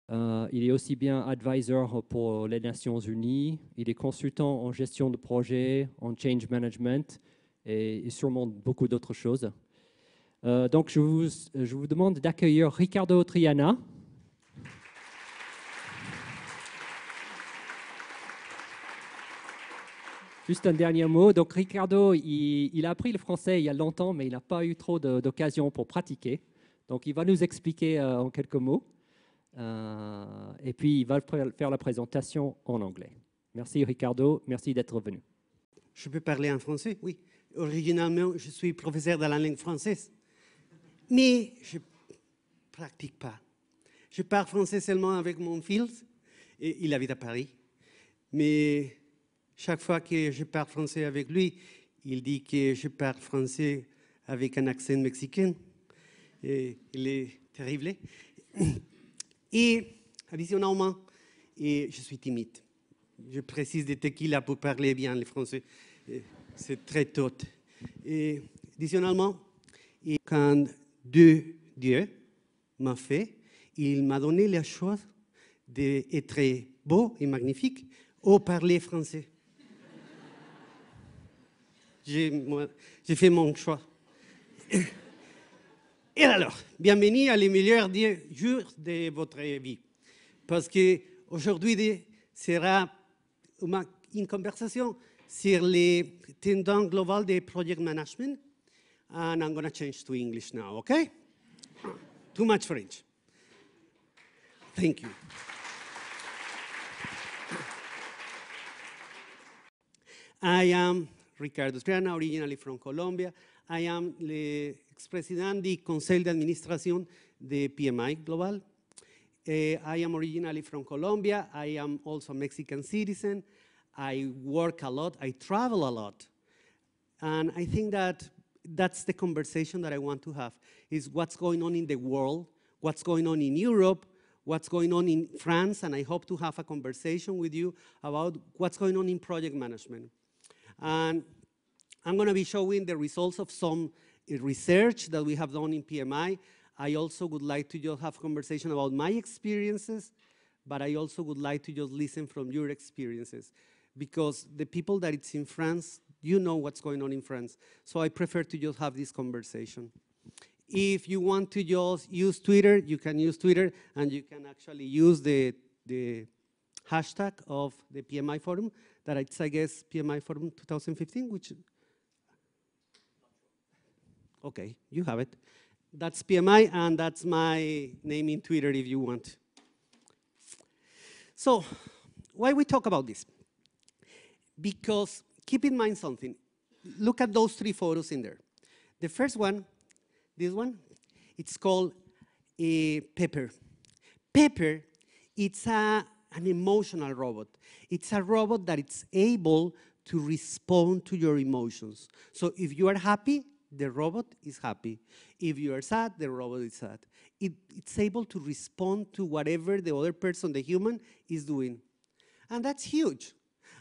Il est aussi bien advisor pour les Nations Unies, il est consultant en gestion de projet, en change management et sûrement beaucoup d'autres choses. Donc, je vous demande d'accueillir Ricardo Triana. Juste un dernier mot. Donc, Ricardo, il a appris le français il y a longtemps, mais il n'a pas eu trop d'occasion pour pratiquer. Donc, il va nous expliquer en quelques mots. Et puis, il va faire la présentation en anglais. Merci, Ricardo. Merci d'être venu. Je peux parler en français? Oui. Originalement, je suis professeur de la langue française. Mais je ne pratique pas. Je parle français seulement avec mon fils. Et il habite à Paris. Mais chaque fois que je parle français avec lui, il dit que je parle français avec un accent mexicain. Et il est terrible. Et additionnellement, je suis timide. Je précise des tequila pour parler bien le français. C'est très tôt. Et additionnellement, quand Dieu m'a fait, il m'a donné la chose d'être beau et magnifique au parler français. J'ai fait mon choix. Et alors, bienvenue à les meilleurs jours de votre vie. Parce qu'aujourd'hui sera une conversation sur les tendances globales de project management. And I'm going to change to English now, okay? Too much French. Thank you. I am Ricardo Triana, originally from Colombia. I am the ex-president du Conseil d'Administration de PMI Global. I am originally from Colombia. I am also a Mexican citizen. I work a lot. I travel a lot. And I think that that's the conversation that I want to have, is what's going on in the world, what's going on in Europe, what's going on in France, and I hope to have a conversation with you about what's going on in project management. And I'm going to be showing the results of some research that we have done in PMI. I also would like to just have a conversation about my experiences, but I also would like to just listen from your experiences, because the people that it's in France, you know what's going on in France. So I prefer to just have this conversation. If you want to just use Twitter, you can use Twitter, and you can actually use the hashtag of the PMI forum, that it's, I guess, PMI forum 2015, which, okay, you have it. That's PMI, and that's my name in Twitter if you want. So why we talk about this? Because keep in mind something. Look at those three photos in there. The first one, this one, it's called Pepper. Pepper, it's an emotional robot. It's a robot that is able to respond to your emotions. So if you are happy, the robot is happy. If you are sad, the robot is sad. It's able to respond to whatever the other person, the human, is doing. And that's huge.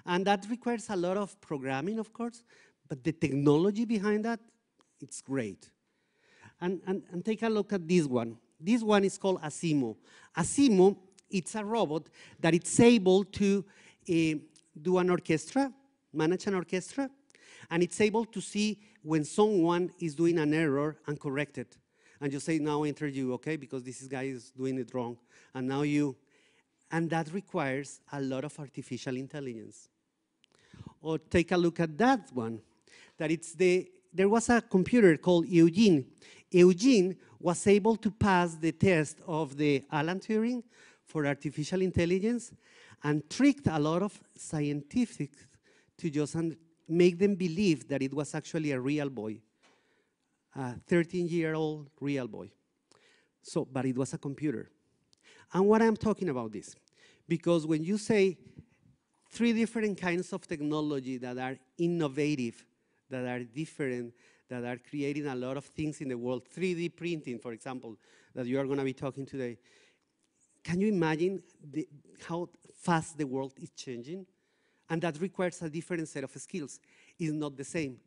And that requires a lot of programming, of course, but the technology behind that, it's great. And take a look at this one. This one is called Asimo. Asimo, it's a robot that it's able to do an orchestra, manage an orchestra, and it's able to see when someone is doing an error and correct it. And you say, now enter you, okay, because this guy is doing it wrong. And now you, and that requires a lot of artificial intelligence. Or take a look at that one, that there was a computer called Eugene. Eugene was able to pass the test of the Alan Turing for artificial intelligence and tricked a lot of scientists to just make them believe that it was actually a real boy, a 13-year-old real boy. So, but it was a computer. And what I'm talking about this, because when you say three different kinds of technology that are innovative, that are different, that are creating a lot of things in the world, 3D printing, for example, that you are going to be talking today, can you imagine how fast the world is changing? And that requires a different set of skills. It's not the same.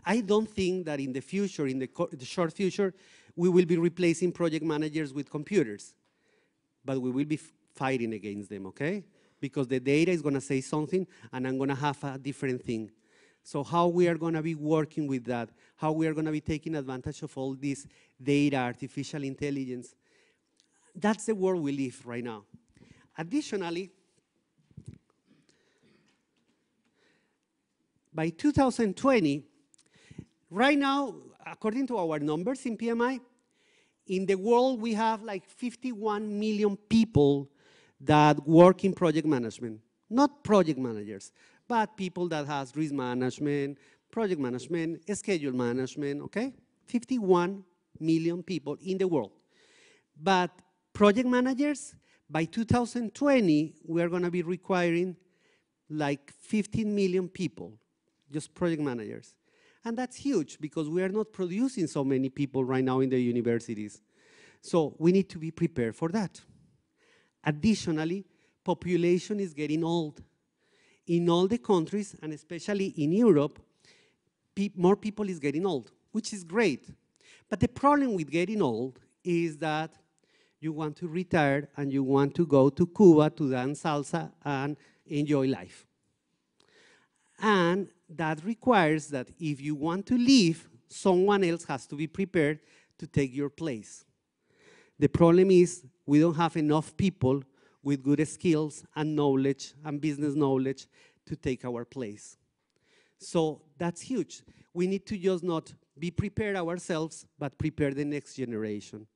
I don't think that in the future, in the short future, we will be replacing project managers with computers. But we will be fighting against them, okay? Because the data is gonna say something and I'm gonna have a different thing. So how we are gonna be working with that, how we are gonna be taking advantage of all this data, artificial intelligence, that's the world we live right now. Additionally, by 2020, right now, according to our numbers in PMI, in the world we have like 51 million people that work in project management. Not project managers, but people that has risk management, project management, schedule management, okay? 51 million people in the world. But project managers, by 2020, we are gonna be requiring like 15 million people, just project managers. And that's huge because we are not producing so many people right now in the universities. So we need to be prepared for that. Additionally, population is getting old. In all the countries, and especially in Europe, more people is getting old, which is great. But the problem with getting old is that you want to retire and you want to go to Cuba to dance salsa and enjoy life. And that requires that if you want to leave, someone else has to be prepared to take your place. The problem is we don't have enough people with good skills and knowledge and business knowledge to take our place. So that's huge. We need to just not be prepared ourselves, but prepare the next generation.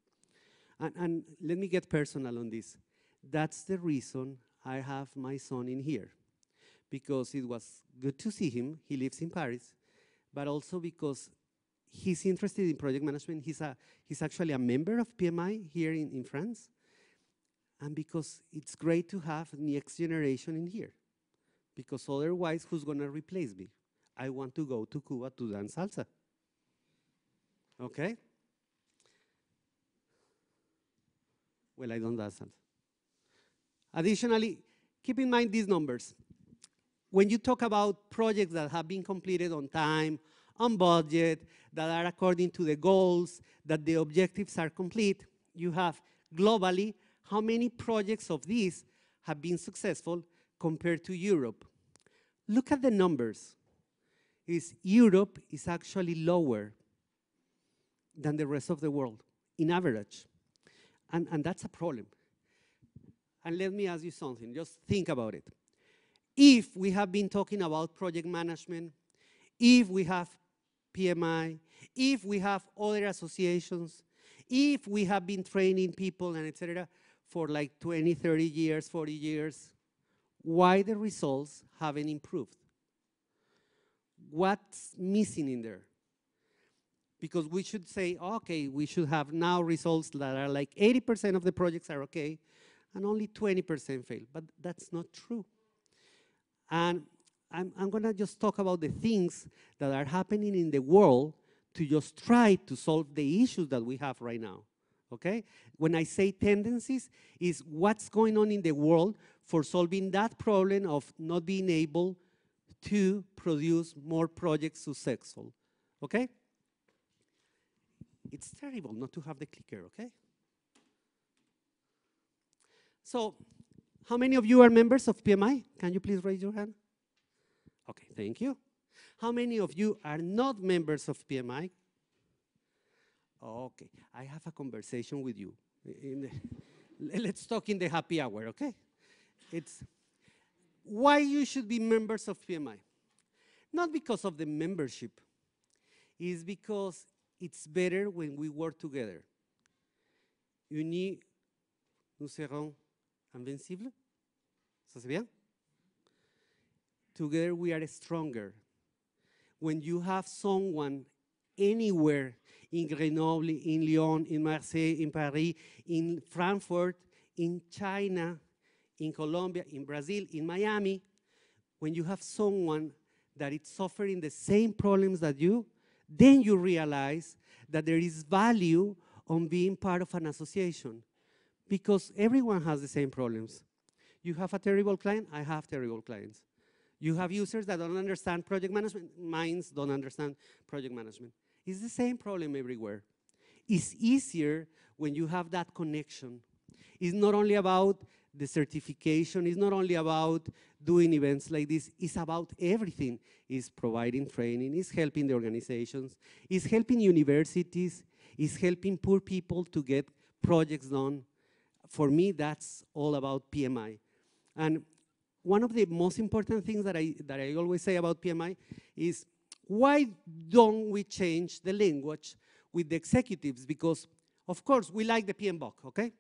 And let me get personal on this. That's the reason I have my son in here, because it was good to see him. He lives in Paris, but also because he's interested in project management. He's actually a member of PMI here in France, and because it's great to have the next generation in here, because otherwise, who's gonna replace me? I want to go to Cuba to dance salsa, okay? Well, I don't dance salsa. Additionally, keep in mind these numbers. When you talk about projects that have been completed on time, on budget, that are according to the goals, that the objectives are complete, you have globally how many projects of these have been successful compared to Europe. Look at the numbers. Europe is actually lower than the rest of the world, in average. And that's a problem. And let me ask you something, just think about it. If we have been talking about project management, if we have PMI, if we have other associations, if we have been training people and etc. for like 20, 30 years, 40 years, why the results haven't improved? What's missing in there? Because we should say, okay, we should have now results that are like 80% of the projects are okay, and only 20% fail, but that's not true. And I'm gonna just talk about the things that are happening in the world to just try to solve the issues that we have right now, okay? When I say tendencies, is what's going on in the world for solving that problem of not being able to produce more projects successful, okay? It's terrible not to have the clicker, okay? So, how many of you are members of PMI? Can you please raise your hand? Okay, thank you. How many of you are not members of PMI? Okay, I have a conversation with you. Let's talk in the happy hour, okay? It's why you should be members of PMI. Not because of the membership. It's because it's better when we work together. Unis, nous serons invincibles. Ça c'est bien? Together we are stronger. When you have someone anywhere in Grenoble, in Lyon, in Marseille, in Paris, in Frankfurt, in China, in Colombia, in Brazil, in Miami, when you have someone that is suffering the same problems that you, then you realize that there is value on being part of an association, because everyone has the same problems. You have a terrible client, I have terrible clients. You have users that don't understand project management, minds don't understand project management. It's the same problem everywhere. It's easier when you have that connection. It's not only about the certification is not only about doing events like this, it's about everything. It's providing training, it's helping the organizations, it's helping universities, it's helping poor people to get projects done. For me, that's all about PMI. And one of the most important things that I always say about PMI is, why don't we change the language with the executives? Because, of course, we like the PMBOK, okay?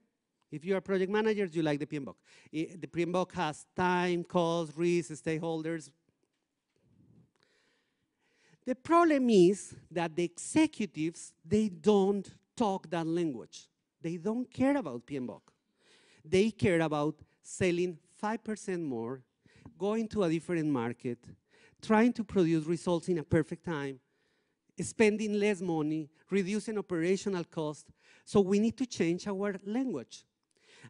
If you are project managers, you like the PMBOK. The PMBOK has time, cost, risk, stakeholders. The problem is that the executives, they don't talk that language. They don't care about PMBOK. They care about selling 5% more, going to a different market, trying to produce results in a perfect time, spending less money, reducing operational costs. So we need to change our language.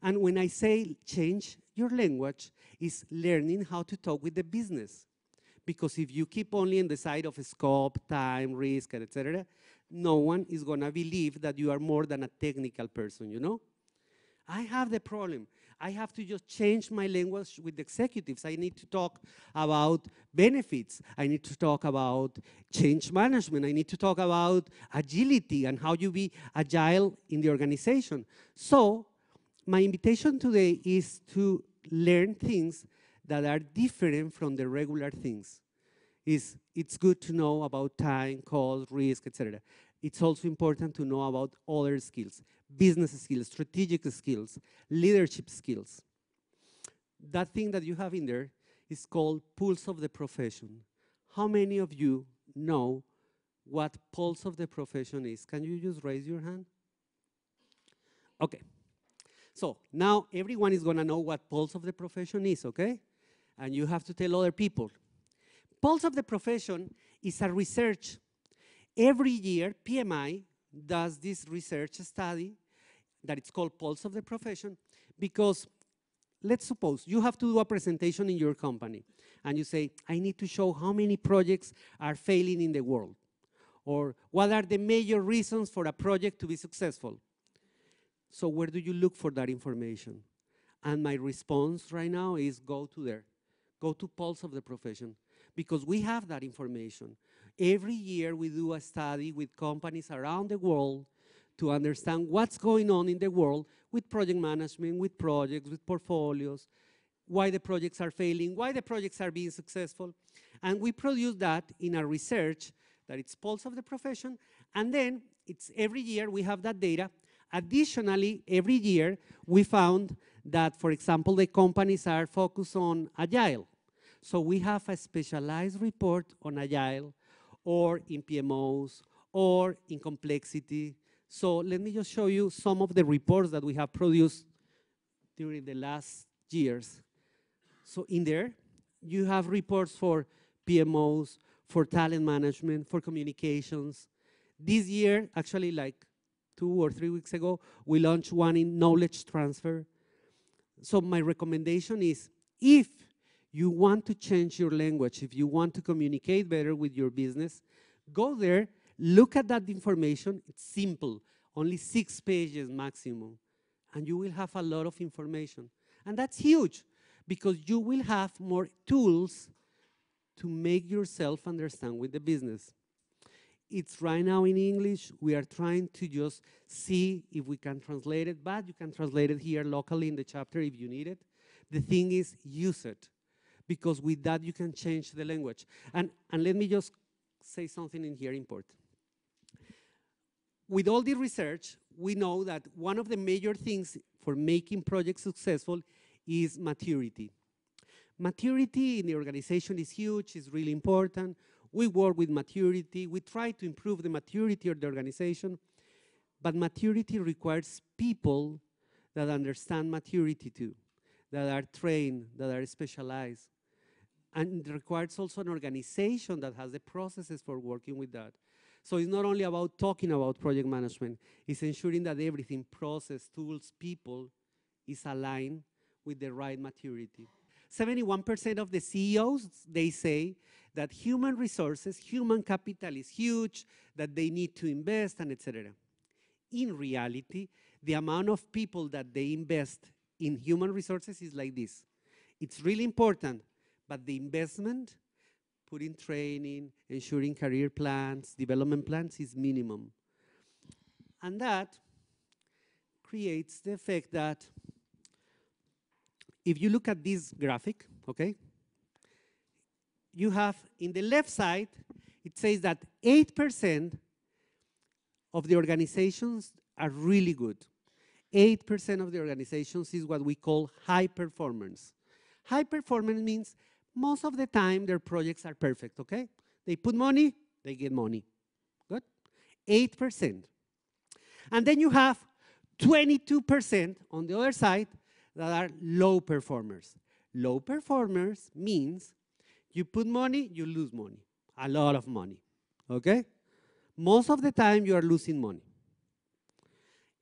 And when I say change your language, it's learning how to talk with the business. Because if you keep only on the side of scope, time, risk, etc., no one is going to believe that you are more than a technical person, you know? I have the problem. I have to just change my language with the executives. I need to talk about benefits. I need to talk about change management. I need to talk about agility and how you be agile in the organization. So my invitation today is to learn things that are different from the regular things. It's good to know about time, cost, risk, etc. It's also important to know about other skills, business skills, strategic skills, leadership skills. That thing that you have in there is called Pulse of the Profession. How many of you know what Pulse of the Profession is? Can you just raise your hand? Okay. So now everyone is going to know what Pulse of the Profession is, okay? And you have to tell other people. Pulse of the Profession is a research. Every year, PMI does this research study that it's called Pulse of the Profession, because let's suppose you have to do a presentation in your company and you say, I need to show how many projects are failing in the world, or what are the major reasons for a project to be successful. So where do you look for that information? And my response right now is go to there. Go to Pulse of the Profession, because we have that information. Every year we do a study with companies around the world to understand what's going on in the world with project management, with projects, with portfolios, why the projects are failing, why the projects are being successful. And we produce that in a research that it's Pulse of the Profession. And then it's every year we have that data. Additionally, every year we found that, for example, the companies are focused on Agile. So we have a specialized report on Agile, or in PMOs, or in complexity. So let me just show you some of the reports that we have produced during the last years. So in there, you have reports for PMOs, for talent management, for communications. This year, actually like 2 or 3 weeks ago, we launched one in knowledge transfer. So my recommendation is, if you want to change your language, if you want to communicate better with your business, go there, look at that information. It's simple, only 6 pages maximum, and you will have a lot of information. And that's huge, because you will have more tools to make yourself understand with the business. It's right now in English. We are trying to just see if we can translate it, but you can translate it here locally in the chapter if you need it. The thing is, use it, because with that you can change the language. And let me just say something in here important. With all the research, we know that one of the major things for making projects successful is maturity. Maturity in the organization is huge, it's really important. We work with maturity, we try to improve the maturity of the organization, but maturity requires people that understand maturity too, that are trained, that are specialized. And it requires also an organization that has the processes for working with that. So it's not only about talking about project management, it's ensuring that everything, process, tools, people, is aligned with the right maturity. 71% of the CEOs, they say that human resources, human capital is huge, that they need to invest, and etc. In reality, the amount of people that they invest in human resources is like this. It's really important, but the investment, putting training, ensuring career plans, development plans is minimum. And that creates the effect that if you look at this graphic, okay, you have in the left side, it says that 8% of the organizations are really good. 8% of the organizations is what we call high performance. High performance means most of the time their projects are perfect, okay? They put money, they get money. Good? 8%. And then you have 22% on the other side that are low performers. Low performers means you put money, you lose money. A lot of money, okay? Most of the time you are losing money.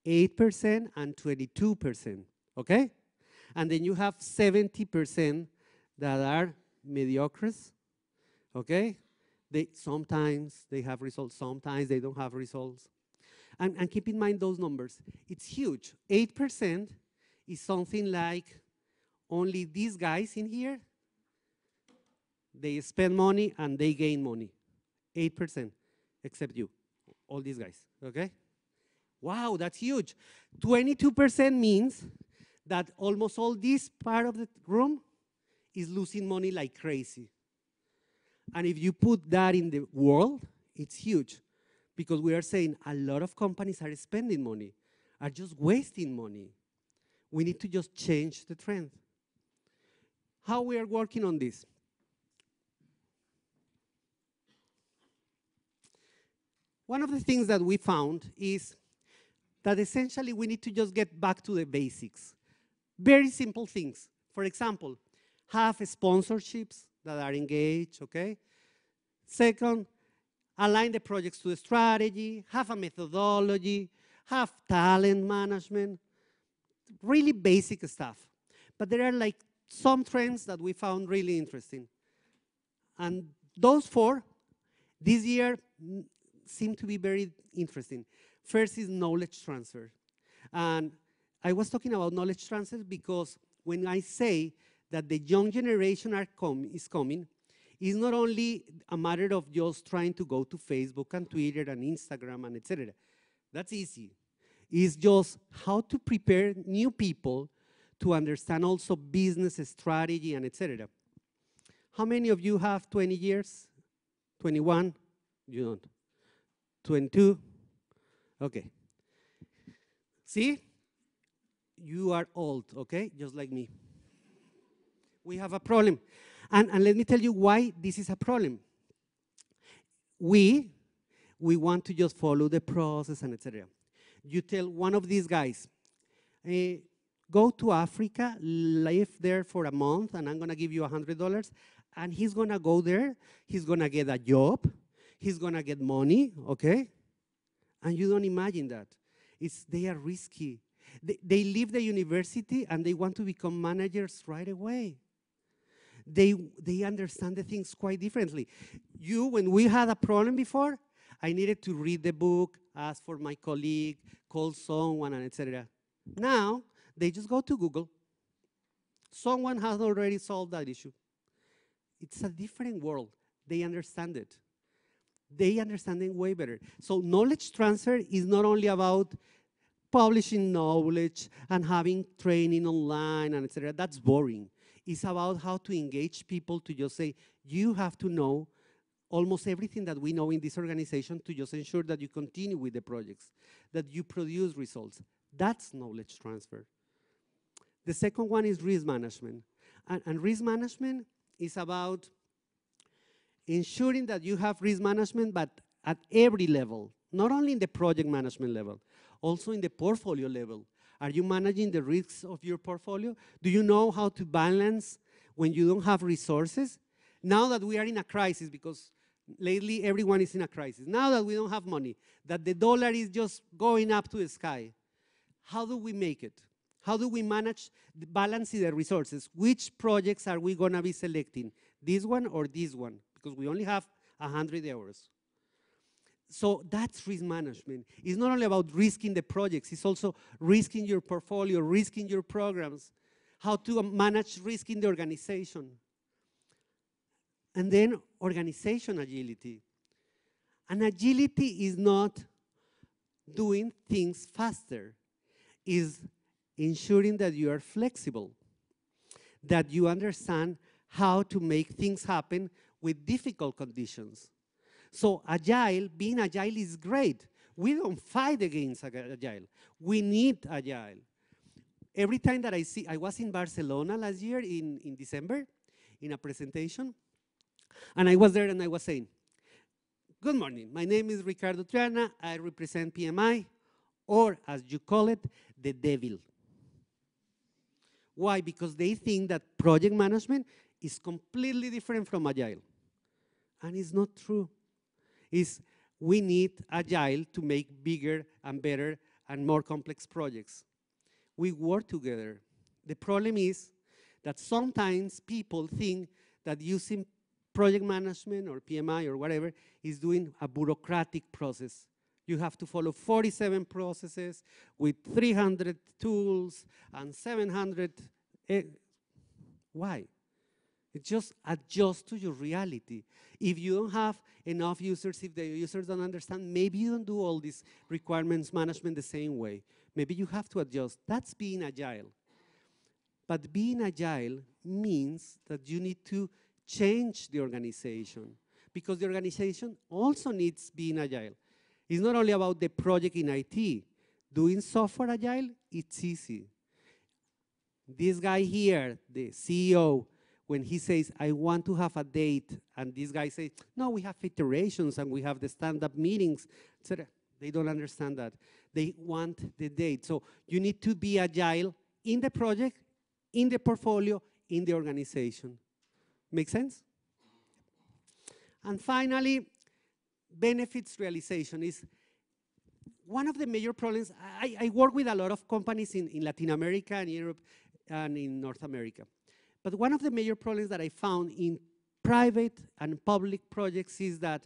8% and 22%, okay? And then you have 70% that are mediocres, okay? Sometimes they have results, sometimes they don't have results. And keep in mind those numbers. It's huge. 8% is something like only these guys in here, they spend money and they gain money. 8%, except you, all these guys, okay? Wow, that's huge. 22% means that almost all this part of the room is losing money like crazy. And if you put that in the world, it's huge. Because we are saying a lot of companies are spending money, are just wasting money. We need to just change the trend. How we are working on this? One of the things that we found is that essentially we need to just get back to the basics. Very simple things. For example, have sponsorships that are engaged, okay? Second, align the projects to the strategy, have a methodology, have talent management, really basic stuff. But there are like some trends that we found really interesting. And those four, this year, seem to be very interesting. First is knowledge transfer. And I was talking about knowledge transfer because when I say that the young generation is coming, it's not only a matter of just trying to go to Facebook and Twitter and Instagram and etc. That's easy. It's just how to prepare new people to understand also business strategy and etc. How many of you have 20 years? 21? You don't. 22? Okay. See? You are old, okay? Just like me. We have a problem. And let me tell you why this is a problem. We want to just follow the process and etc. You tell one of these guys, go to Africa, live there for a month, and I'm going to give you $100. And he's going to go there. He's going to get a job. He's going to get money, okay? And you don't imagine that. They are risky. They leave the university and they want to become managers right away. They understand the things quite differently. When we had a problem before, I needed to read the book, ask for my colleague, call someone, and etc. Now, they just go to Google. Someone has already solved that issue. It's a different world. They understand it. They understand it way better. So knowledge transfer is not only about publishing knowledge and having training online and etc. That's boring. It's about how to engage people to just say, you have to know almost everything that we know in this organization to just ensure that you continue with the projects, that you produce results. That's knowledge transfer. The second one is risk management. And risk management is about ensuring that you have risk management, but at every level, not only in the project management level, also in the portfolio level. Are you managing the risks of your portfolio? Do you know how to balance when you don't have resources? Now that we are in a crisis, because lately everyone is in a crisis, now that we don't have money, that the dollar is just going up to the sky, how do we make it? How do we manage balancing the resources? Which projects are we going to be selecting? This one or this one? Because we only have 100 euros. So that's risk management. It's not only about risking the projects, it's also risking your portfolio, risking your programs, how to manage risk in the organization. And then organization agility. And agility is not doing things faster, is ensuring that you are flexible, that you understand how to make things happen with difficult conditions. So being agile is great. We don't fight against agile. We need agile. Every time that I was in Barcelona last year in December in a presentation, and I was there and I was saying, good morning, my name is Ricardo Triana, I represent PMI, or as you call it, the devil. Why? Because they think that project management is completely different from agile. And it's not true. We need agile to make bigger and better and more complex projects. We work together. The problem is that sometimes people think that using project management or PMI or whatever is doing a bureaucratic process. You have to follow 47 processes with 300 tools and 700. Why? It just adjusts to your reality. If you don't have enough users, if the users don't understand, maybe you don't do all these requirements management the same way. Maybe you have to adjust. That's being agile. But being agile means that you need to change the organization, because the organization also needs being agile. It's not only about the project in IT. Doing software agile, it's easy. This guy here, the CEO, when he says, I want to have a date, and this guy says, no, we have iterations and we have the stand-up meetings, etc. They don't understand that. They want the date. So you need to be agile in the project, in the portfolio, in the organization. Make sense? And finally, benefits realization is one of the major problems. I work with a lot of companies in Latin America and Europe and in North America. But one of the major problems that I found in private and public projects is that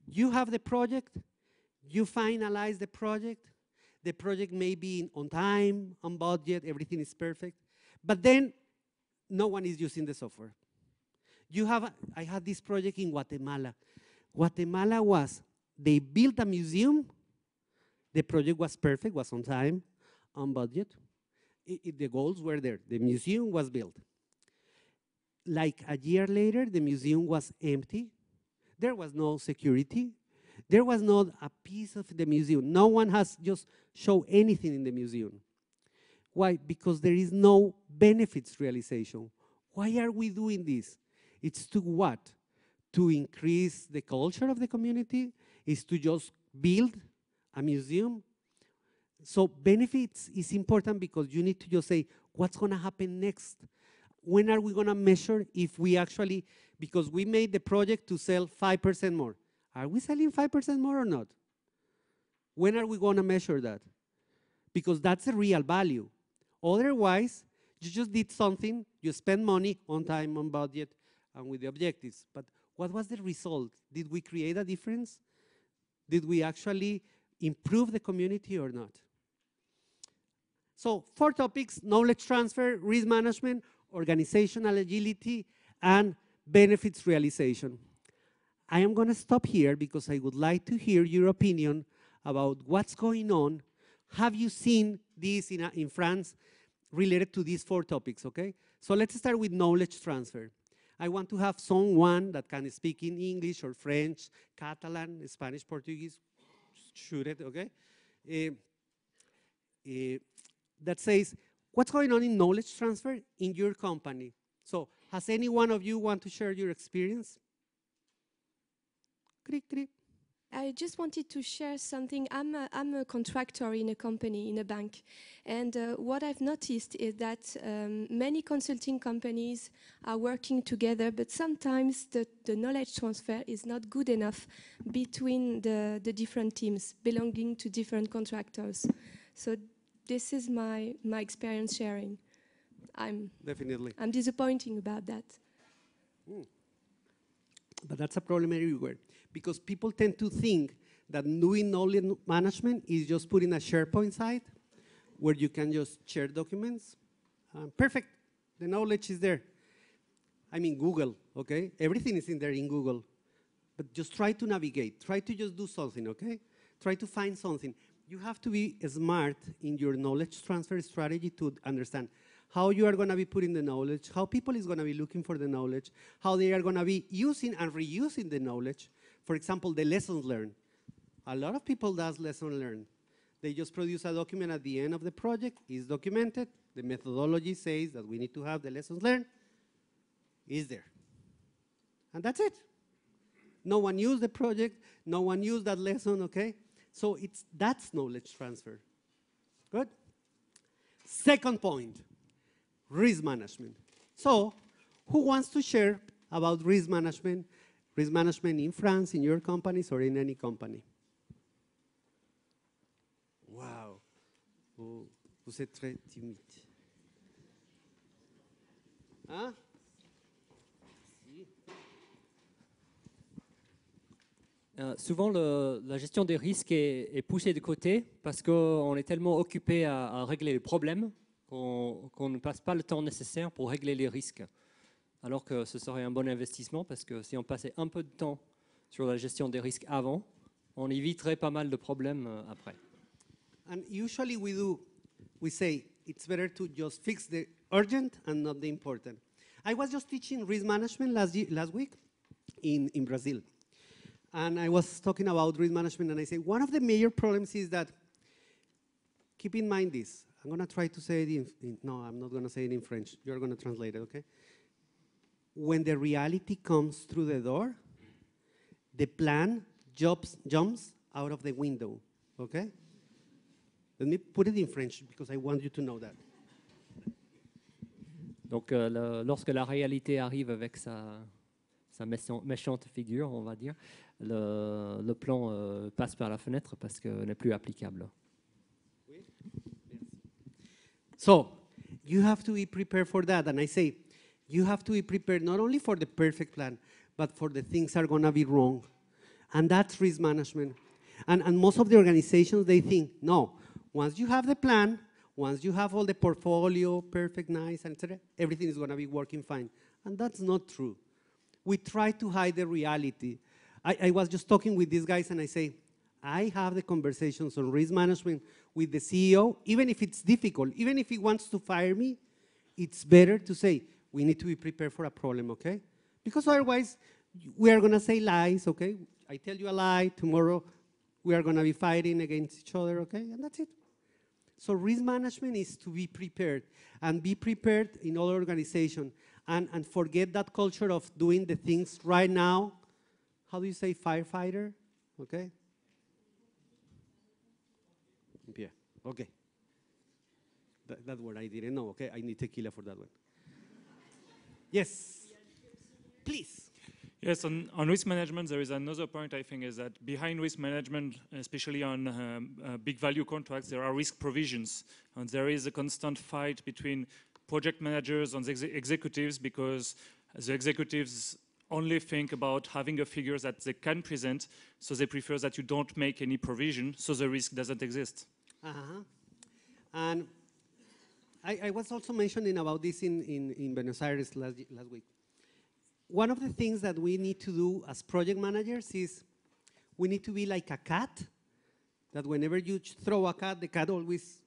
you have the project, you finalize the project may be on time, on budget, everything is perfect, but then no one is using the software. I had this project in Guatemala. Guatemala was, they built a museum, the project was perfect, was on time, on budget. The goals were there, the museum was built. Like a year later, the museum was empty. There was no security. There was not a piece of the museum. No one has just shown anything in the museum. Why? Because there is no benefits realization. Why are we doing this? It's to what? To increase the culture of the community? Is to just build a museum? So benefits is important because you need to just say, what's going to happen next? When are we going to measure if we actually, because we made the project to sell 5% more. Are we selling 5% more or not? When are we going to measure that? Because that's a real value. Otherwise, you just did something, you spend money on time, on budget, and with the objectives. But what was the result? Did we create a difference? Did we actually improve the community or not? So 4 topics: knowledge transfer, risk management, organizational agility, and benefits realization. I am going to stop here because I would like to hear your opinion about what's going on. Have you seen this in France related to these 4 topics, okay? So let's start with knowledge transfer. I want to have someone that can speak in English or French, Catalan, Spanish, Portuguese, shoot it, okay? That says, what's going on in knowledge transfer in your company? So has any one of you want to share your experience? I just wanted to share something. I'm a contractor in a company, in a bank. And what I've noticed is that many consulting companies are working together, but sometimes the knowledge transfer is not good enough between the different teams belonging to different contractors. So this is my experience sharing. I'm disappointing about that. But that's a problem everywhere, because people tend to think that doing knowledge management is just putting a SharePoint site where you can just share documents. Perfect, the knowledge is there. I mean, Google, okay? Everything is in there in Google. But just try to navigate, try to just do something, okay? Try to find something. You have to be smart in your knowledge transfer strategy to understand how you are gonna be putting the knowledge, how people is gonna be looking for the knowledge, how they are gonna be using and reusing the knowledge. For example, the lessons learned. A lot of people does lessons learned. They just produce a document at the end of the project, it's documented, the methodology says that we need to have the lessons learned, is there. And that's it. No one used the project, no one used that lesson, okay? So that's knowledge transfer. Good? Second point, risk management. So, who wants to share about risk management in France, in your companies, or in any company? Wow. Oh, vous êtes très timide. Hein? Souvent, la gestion des risques est poussée de côté parce qu'on est tellement occupé à régler les problèmes qu'on ne passe pas le temps nécessaire pour régler les risques. Alors que ce serait un bon investissement parce que si on passait un peu de temps sur la gestion des risques avant, on éviterait pas mal de problèmes après. And usually we say it's better to just fix the urgent and not the important. I was just teaching risk management last week in Brazil. And I was talking about risk management, and I say one of the major problems is that, keep in mind this, I'm going to try to say it no, I'm not going to say it in French. You're going to translate it, okay? When the reality comes through the door, the plan jumps out of the window, okay? Let me put it in French because I want you to know that. Donc, lorsque la réalité arrive avec sa méchante figure, on va dire, le plan passe par la fenêtre parce que n'est plus applicable. Oui. So, you have to be prepared for that. And I say, you have to be prepared not only for the perfect plan, but for the things are going to be wrong. And that's risk management. And most of the organizations, they think, no, once you have the plan, once you have all the portfolio, perfect, nice, and etc., everything is going to be working fine. And that's not true. We try to hide the reality. I was just talking with these guys and I say, I have the conversations on risk management with the CEO, even if it's difficult, even if he wants to fire me, it's better to say, we need to be prepared for a problem, okay? Because otherwise, we are going to say lies, okay? I tell you a lie, tomorrow we are going to be fighting against each other, okay? And that's it. So risk management is to be prepared, and be prepared in all organizations, and forget that culture of doing the things right now. How do you say firefighter? Okay? Yeah, okay. That word I didn't know, okay? I need tequila for that one. Yes, please. Yes, on risk management, there is another point I think is that behind risk management, especially on big value contracts, there are risk provisions. And there is a constant fight between project managers and the executives because the executives only think about having a figure that they can present, so they prefer that you don't make any provision, so the risk doesn't exist. And I was also mentioning about this in Buenos Aires last week. One of the things that we need to do as project managers is we need to be like a cat, that whenever you throw a cat, the cat always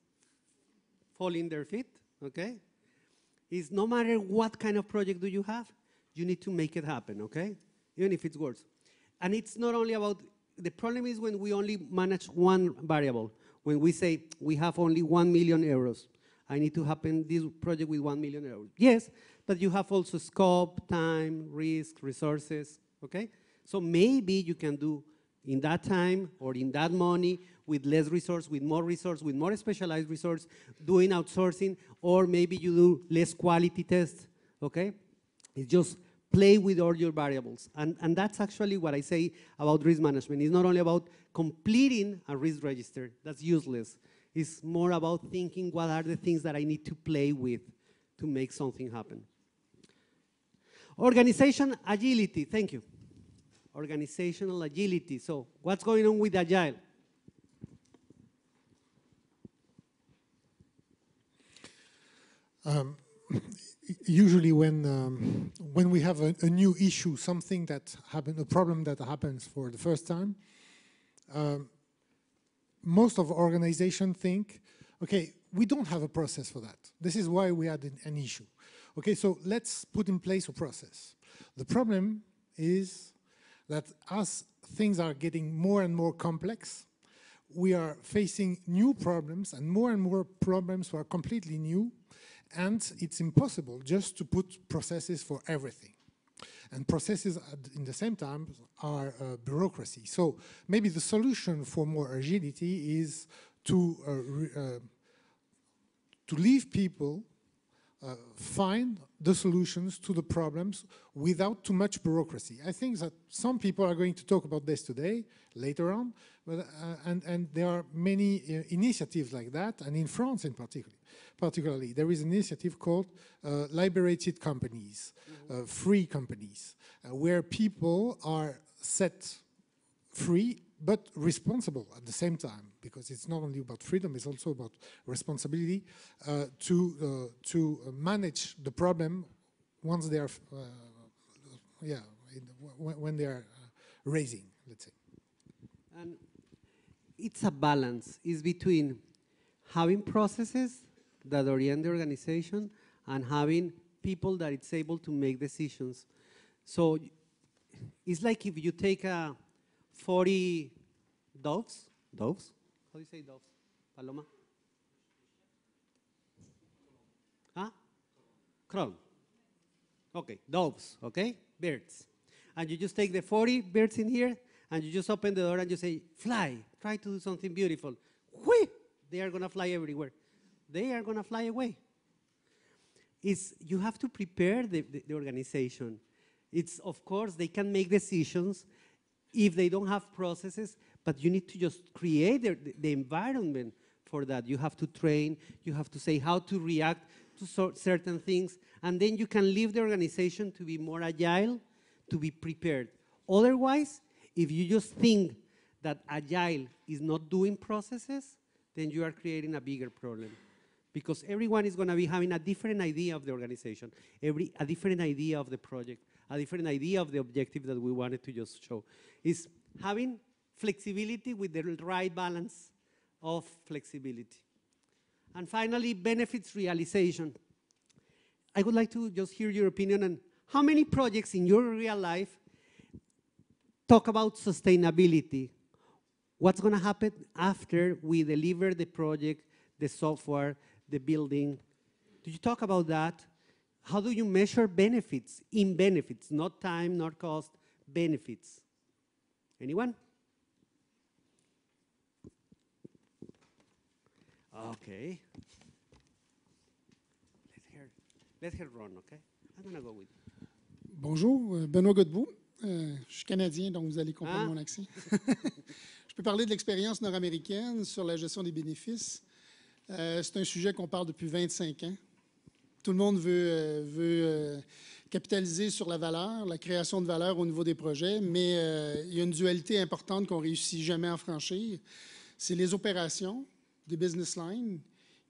fall in their feet, okay? Is no matter what kind of project do you have, you need to make it happen, okay? Even if it's worse. And it's not only about, the problem is when we only manage one variable. When we say we have only 1 million euros, I need to happen this project with 1 million euros. Yes, but you have also scope, time, risk, resources, okay? So maybe you can do in that time or in that money with less resource, with more specialized resource, doing outsourcing, or maybe you do less quality tests, okay? It's just play with all your variables. And that's actually what I say about risk management. It's not only about completing a risk register, that's useless. It's more about thinking what are the things that I need to play with to make something happen. Organization agility, thank you. organizational agility. So what's going on with Agile? Usually when we have a new issue, something that happened, a problem that happens for the first time, most of organizations think, okay, we don't have a process for that. This is why we had an issue. Okay, so let's put in place a process. The problem is that as things are getting more and more complex, we are facing new problems and more problems who are completely new, and it's impossible just to put processes for everything. And processes in the same time are bureaucracy. So maybe the solution for more agility is to leave people find the solutions to the problems without too much bureaucracy. I think that some people are going to talk about this today, later on, but, and there are many initiatives like that, and in France in particularly, there is an initiative called liberated companies, free companies, where people are set free but responsible at the same time, because it's not only about freedom, it's also about responsibility to manage the problem once they are, when they are raising, let's say. And it's a balance. It's between having processes that orient the organization and having people that it's able to make decisions. So it's like if you take 40 doves? How do you say doves? Paloma? Huh? Crow. Okay, doves, okay? Birds. And you just take the 40 birds in here, and you just open the door and you say, fly, try to do something beautiful. Whee! They are going to fly everywhere. They are going to fly away. You have to prepare the organization. It's, of course, they can make decisions if they don't have processes, but you need to just create the environment for that. You have to train, you have to say how to react to certain things, and then you can leave the organization to be more agile, to be prepared. Otherwise, if you just think that agile is not doing processes, then you are creating a bigger problem. Because everyone is going to be having a different idea of the organization, a different idea of the project, a different idea of the objective that we wanted to just show. Is having flexibility with the right balance of flexibility. And finally, benefits realization. I would like to just hear your opinion on how many projects in your real life talk about sustainability. What's going to happen after we deliver the project, the software, the building? Do you talk about that? How do you measure benefits? In benefits, not time, not cost, benefits. Anyone? Okay. Let's hear Ron, okay? I'm going to go with you. Bonjour, Benoît Godbout. Je suis Canadien, donc vous allez comprendre mon accent. Je peux parler de l'expérience nord-américaine sur la gestion des bénéfices. C'est un sujet qu'on parle depuis 25 ans. Tout le monde veut capitaliser sur la valeur, la création de valeur au niveau des projets, mais il y a une dualité importante qu'on ne réussit jamais à franchir. C'est les opérations des business lines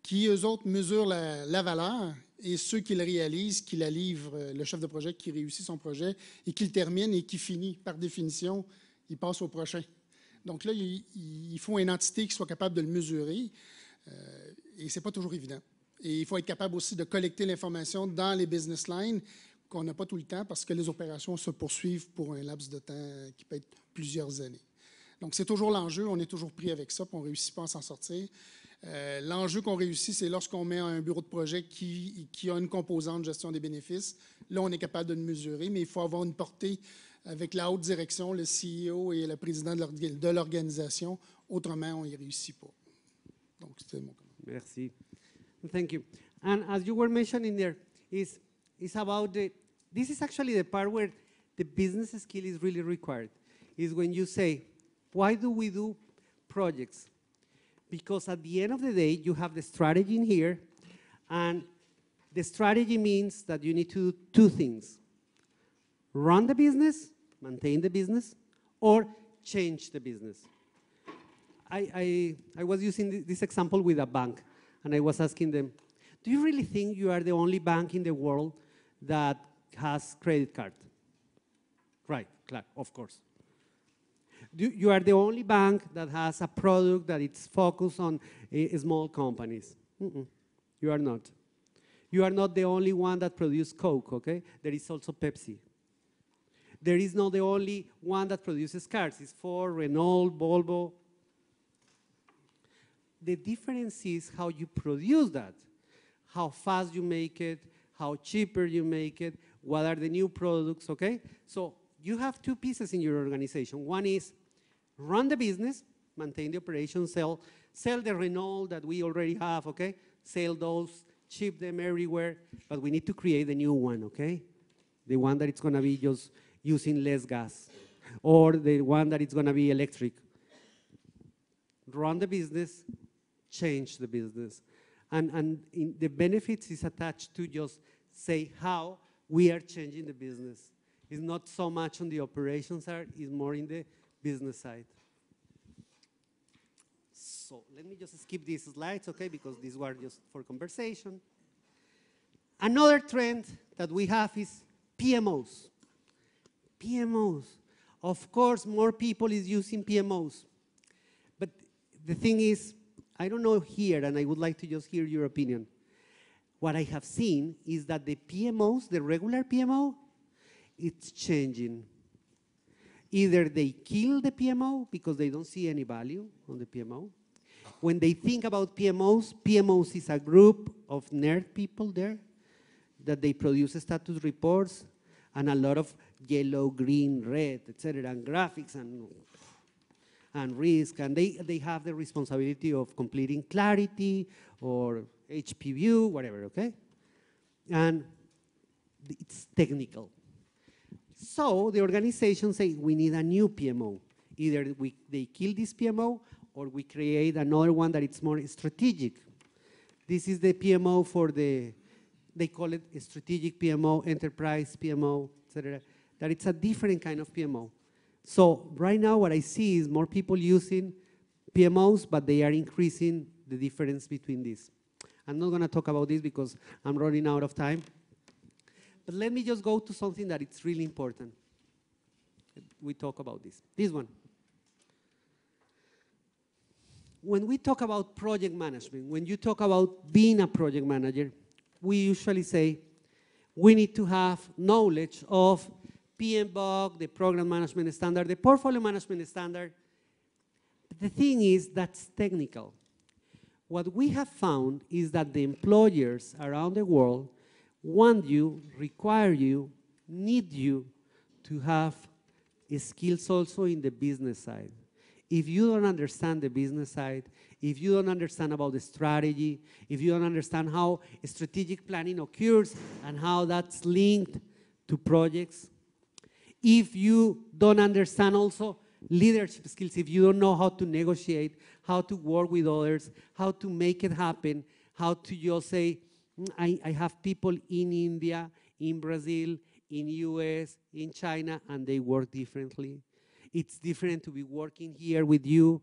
qui, eux autres, mesurent la valeur et ceux qui le réalisent, qui la livrent, le chef de projet qui réussit son projet et qui le termine et qui finit. Par définition, il passe au prochain. Donc là, il faut une entité qui soit capable de le mesurer et ce n'est pas toujours évident. Et il faut être capable aussi de collecter l'information dans les business lines qu'on n'a pas tout le temps parce que les opérations se poursuivent pour un laps de temps qui peut être plusieurs années. Donc, c'est toujours l'enjeu. On est toujours pris avec ça, puis on ne réussit pas à s'en sortir. L'enjeu qu'on réussit, c'est lorsqu'on met un bureau de projet qui a une composante gestion des bénéfices. Là, on est capable de le mesurer, mais il faut avoir une portée avec la haute direction, le CEO et le président de l'organisation. Autrement, on n'y réussit pas. Donc, c'était mon commentaire. Merci. Thank you. And as you were mentioning there, is about this is actually the part where the business skill is really required, is when you say, why do we do projects? Because at the end of the day, you have the strategy in here, and the strategy means that you need to do two things. Run the business, maintain the business, or change the business. I was using this example with a bank, and I was asking them, do you really think you are the only bank in the world that has credit card? Right, of course. You are the only bank that has a product that it's focused on small companies. You are not. You are not the only one that produces Coke, okay? There is also Pepsi. There is not the only one that produces cars. It's Ford, Renault, Volvo. The difference is how you produce that, how fast you make it, how cheaper you make it, what are the new products, okay? So you have two pieces in your organization. One is run the business, maintain the operation, sell the Renault that we already have, okay? Sell those, ship them everywhere, but we need to create a new one, okay? The one that it's gonna be just using less gas, or the one that it's gonna be electric. Run the business, change the business. And the benefits is attached to just say how we are changing the business. It's not so much on the operations side, it's more in the business side. So let me just skip these slides, okay, because these were just for conversation. Another trend that we have is PMOs. PMOs. Of course, more people is using PMOs. But the thing is, I don't know here, and I would like to just hear your opinion. What I have seen is that the PMOs, the regular PMO, it's changing. Either they kill the PMO because they don't see any value on the PMO. When they think about PMOs, PMOs is a group of nerd people there that they produce status reports and a lot of yellow, green, red, etc., and graphics and risk, and they have the responsibility of completing clarity or HPView, whatever, okay? And it's technical. So the organization say we need a new PMO. Either they kill this PMO or we create another one that it's more strategic. This is the PMO for they call it a strategic PMO, enterprise PMO, etc. That it's a different kind of PMO. So right now what I see is more people using PMOs, but they are increasing the difference between these. I'm not gonna talk about this because I'm running out of time. But let me just go to something that it's really important. We talk about this one. When we talk about project management, when you talk about being a project manager, we usually say we need to have knowledge of PMBOK, the program management standard, the portfolio management standard. But the thing is, that's technical. What we have found is that the employers around the world want you, require you, need you to have skills also in the business side. If you don't understand the business side, if you don't understand about the strategy, if you don't understand how strategic planning occurs and how that's linked to projects, if you don't understand also leadership skills, if you don't know how to negotiate, how to work with others, how to make it happen, how to just say, I have people in India, in Brazil, in US, in China, and they work differently. It's different to be working here with you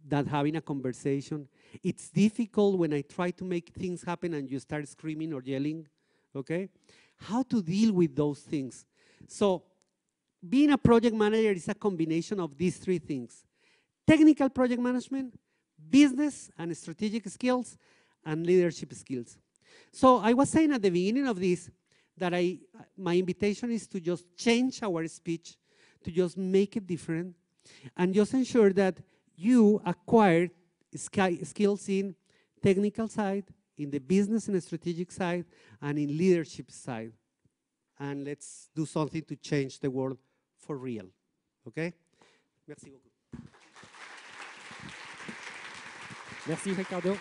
than having a conversation. It's difficult when I try to make things happen and you start screaming or yelling, okay? How to deal with those things. So being a project manager is a combination of these three things: technical project management, business and strategic skills, and leadership skills. So I was saying at the beginning of this that my invitation is to just change our speech, to just make it different, and just ensure that you acquire skills in technical side, in the business and strategic side, and in leadership side. And let's do something to change the world for real, okay? Merci beaucoup. Merci, Ricardo.